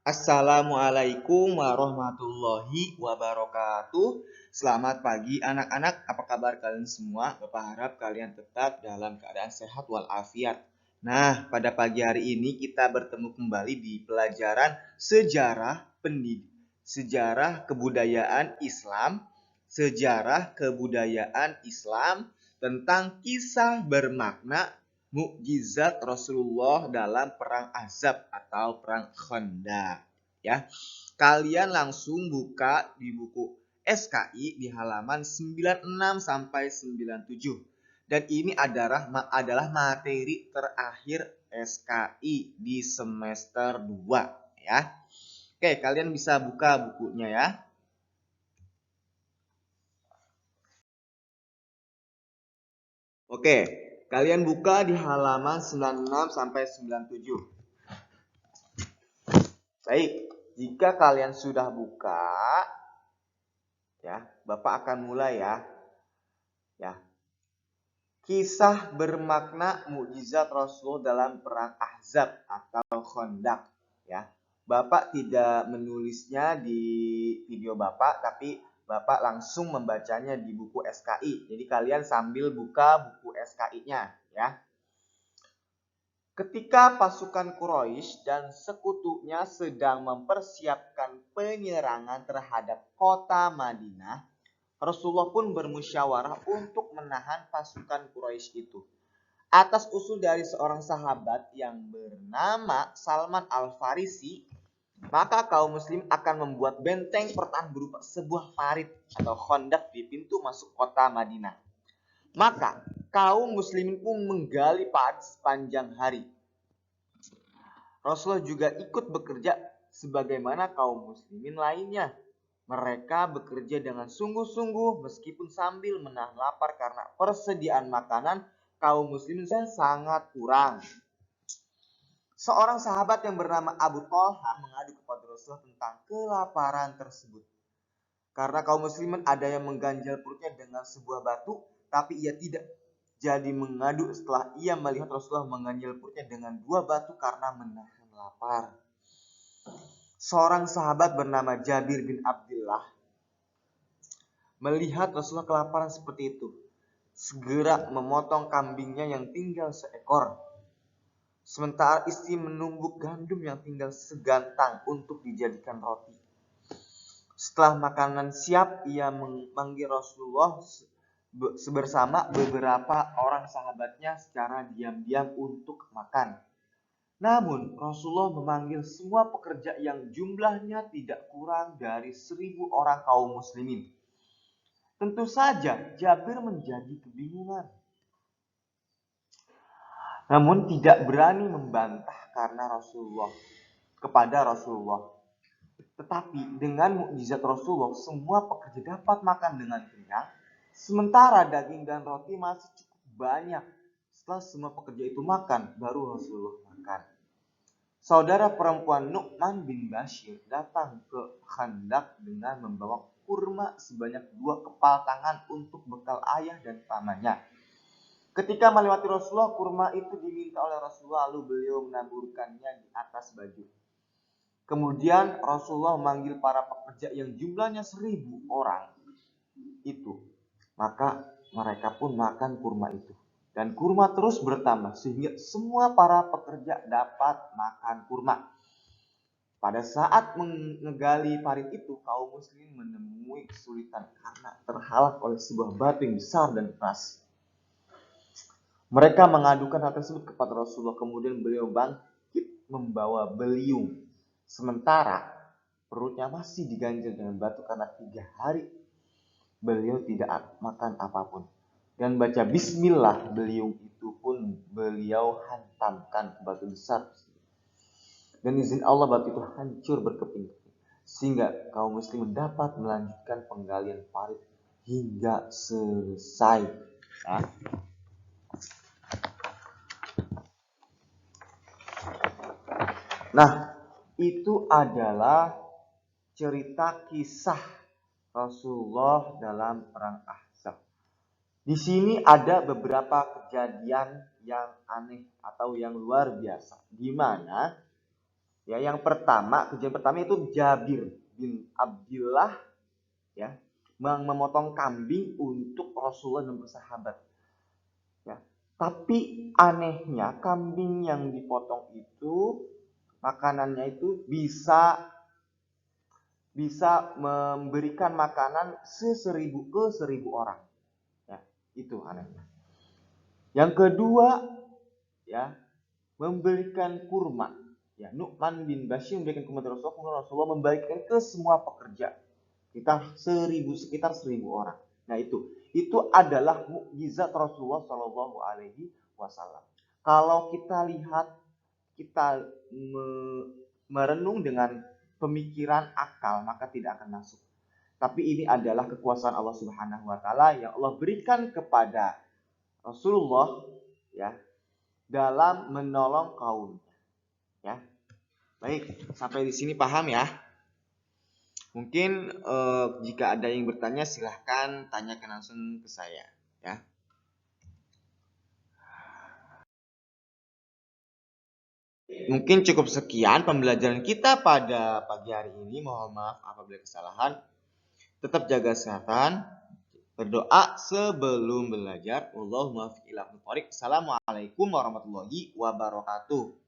Assalamualaikum warahmatullahi wabarakatuh. Selamat pagi anak-anak, apa kabar kalian semua? Bapak harap kalian tetap dalam keadaan sehat walafiat. Nah, pada pagi hari ini kita bertemu kembali di pelajaran sejarah kebudayaan Islam tentang kisah bermakna mukjizat Rasulullah dalam perang Ahzab atau perang Khandaq. Ya, kalian langsung buka di buku SKI di halaman 96 sampai 97. Dan ini adalah materi terakhir SKI di semester 2 ya. Oke, kalian bisa buka bukunya ya. Oke, kalian buka di halaman 96 sampai 97. Baik, jika kalian sudah buka, ya, Bapak akan mulai ya. Ya. Kisah bermakna mukjizat Rasul dalam perang Ahzab atau Khandaq, ya. Bapak tidak menulisnya di video Bapak, tapi Bapak langsung membacanya di buku SKI. Jadi kalian sambil buka buku SKI-nya, ya. Ketika pasukan Quraisy dan sekutunya sedang mempersiapkan penyerangan terhadap kota Madinah, Rasulullah pun bermusyawarah untuk menahan pasukan Quraisy itu. Atas usul dari seorang sahabat yang bernama Salman Al-Farisi, maka kaum muslim akan membuat benteng pertahanan berupa sebuah parit atau khandaq di pintu masuk kota Madinah. Maka kaum muslimin pun menggali parit sepanjang hari. Rasulullah juga ikut bekerja sebagaimana kaum muslimin lainnya. Mereka bekerja dengan sungguh-sungguh meskipun sambil menahan lapar karena persediaan makanan kaum muslimin sangat kurang. Seorang sahabat yang bernama Abu Thalha mengadu kepada Rasulullah tentang kelaparan tersebut. Karena kaum muslimin ada yang mengganjal perutnya dengan sebuah batu, tapi ia tidak jadi mengadu setelah ia melihat Rasulullah mengganjal perutnya dengan 2 batu karena menahan lapar. Seorang sahabat bernama Jabir bin Abdullah melihat Rasulullah kelaparan seperti itu, segera memotong kambingnya yang tinggal seekor. Sementara istri menumbuk gandum yang tinggal segantang untuk dijadikan roti. Setelah makanan siap, ia memanggil Rasulullah bersama beberapa orang sahabatnya secara diam-diam untuk makan. Namun Rasulullah memanggil semua pekerja yang jumlahnya tidak kurang dari 1.000 orang kaum muslimin. Tentu saja Jabir menjadi kebingungan. Namun tidak berani membantah kepada Rasulullah. Tetapi dengan mukjizat Rasulullah, semua pekerja dapat makan dengan kenyang, sementara daging dan roti masih cukup banyak. Setelah semua pekerja itu makan, baru Rasulullah makan. Saudara perempuan Nu'man bin Bashir datang ke Khandaq dengan membawa kurma sebanyak 2 kepal tangan untuk bekal ayah dan pamannya. Ketika melewati Rasulullah, kurma itu diminta oleh Rasulullah, lalu beliau menaburkannya di atas baju. Kemudian Rasulullah memanggil para pekerja yang jumlahnya 1.000 orang itu. Maka mereka pun makan kurma itu. Dan kurma terus bertambah sehingga semua para pekerja dapat makan kurma. Pada saat menggali parit itu, kaum muslim menemui kesulitan karena terhalang oleh sebuah batu yang besar dan keras. Mereka mengadukan hal tersebut kepada Rasulullah. Kemudian beliau bangkit membawa beliung. Sementara perutnya masih diganjel dengan batu karena 3 hari beliau tidak makan apapun. Dan baca bismillah beliung itu pun beliau hantamkan ke batu besar. Dan izin Allah batu itu hancur berkeping-keping. Sehingga kaum muslim dapat melanjutkan penggalian parit hingga selesai. Nah, itu adalah cerita kisah Rasulullah dalam perang Ahzab. Di sini ada beberapa kejadian yang aneh atau yang luar biasa, di mana Ya, yang pertama, kejadian pertama itu Jabir bin Abdullah ya, memotong kambing untuk Rasulullah dan sahabat. Ya. Tapi anehnya kambing yang dipotong itu makanannya itu bisa memberikan makanan ke 1000 orang. Ya, itu anehnya. Yang kedua, ya, memberikan kurma. Ya, Nu'man bin Bashir memberikan kurma dari Rasulullah, Rasulullah membagikan ke semua pekerja. Sekitar 1000 orang. Nah, itu adalah mukjizat Rasulullah Shallallahu Alaihi Wasallam. Kalau kita lihat, kita merenung dengan pemikiran akal, maka tidak akan masuk. Tapi ini adalah kekuasaan Allah Subhanahu Wa Taala yang Allah berikan kepada Rasulullah, ya, dalam menolong kaumnya. Ya, baik, sampai di sini paham ya? Mungkin jika ada yang bertanya silahkan tanyakan langsung ke saya ya. Mungkin cukup sekian pembelajaran kita pada pagi hari ini. Mohon maaf apabila kesalahan. Tetap jaga kesehatan. Berdoa sebelum belajar. Wallahul muwaffiq ila aqwamit thoriq. Assalamualaikum warahmatullahi wabarakatuh.